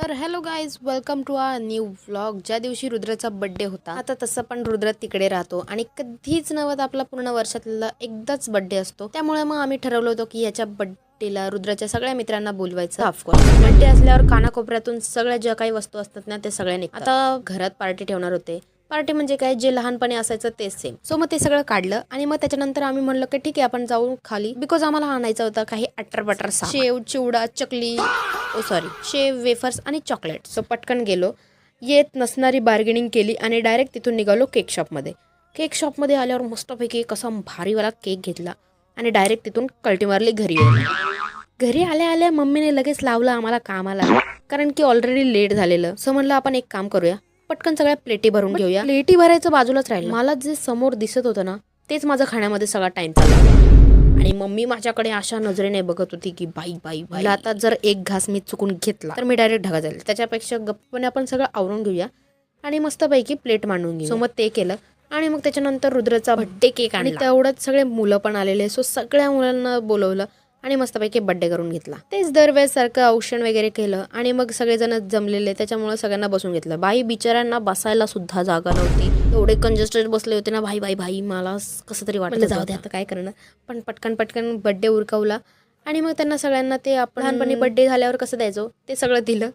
तर hello guys, welcome to our new vlog. ज्या दिवशी रुद्राचा बड्डे होता, आता तसं पण रुद्र तिकडे राहतो आणि कधीच नव्हत आपला पूर्ण वर्षातला एकदाच बड्डे असतो. त्यामुळे मग आम्ही ठरवलं होतं की याच्या बड्डेला रुद्राच्या सगळ्या मित्रांना बोलवायचं. ऑफकोर्स बड्डे असल्यावर कानाकोपऱ्यातून सगळ्या ज्या काही वस्तू असतात ना ते सगळ्या निघतात. आता घरात पार्टी ठेवणार होते. पार्टी म्हणजे काय, जे लहानपणी असायचं तेच सेम. सो मग ते सगळं काढलं आणि मग त्याच्यानंतर आम्ही म्हणलं की ठीक आहे आपण जाऊ खाली, बिकॉज आम्हाला आणायचं होतं काही अट्टर बटर, शेव, चिवडा, चकली, शेव, वेफर्स आणि चॉकलेट. सो पटकन गेलो, येत नसणारी बार्गेनिंग केली आणि डायरेक्ट तिथून निघालो केक शॉपमध्ये. केक शॉपमध्ये आल्यावर मस्तपैकी कसा भारीवाला केक घेतला आणि डायरेक्ट तिथून कल्टी मारली घरी. घरी आल्या आल्या मम्मीने लगेच लावलं आम्हाला कामाला, कारण की ऑलरेडी लेट झालेलं. सो म्हणलं आपण एक काम करूया, पटकन सगळ्या प्लेटी भरून घेऊया. प्लेटी भरायचं बाजूलाच राहिलं, मला जे समोर दिसत होतं ना तेच माझा खाण्यामध्ये सगळा टाइम चालला आणि मम्मी माझ्याकडे अशा नजरेने बघत होती की बाई बाई बाई, आता जर एक घास मी चुकून घेतला तर मी डायरेक्ट ढगा जाईल. त्याच्यापेक्षा गप्पने आपण सगळं आवरून घेऊया आणि मस्तपैकी प्लेट मांडून घेऊ. सो मग ते केलं आणि मग त्याच्यानंतर रुद्रचा बड्डे केक आणि तेवढ्यात सगळे मुलं पण आलेले. सो सगळ्या मुलांना बोलवलं आणि मस्तपैकी बड्डे करून घेतला. तेच दरवेळेस सारखं औषण वगैरे केलं आणि मग सगळेजण जमलेले, त्याच्यामुळे सगळ्यांना बसून घेतलं. बाई बिचाऱ्यांना बसायला सुद्धा जागा नव्हती, एवढे कंजेस्टेड बसले होते ना. भाई भाई भाई मला कसं तरी वाटलं जाऊ दे आता काय करणार, पण पटकन बड्डे उरकवला आणि मग त्यांना सगळ्यांना ते आपण लहानपणी बड्डे झाल्यावर कसं द्यायचो ते सगळं दिलं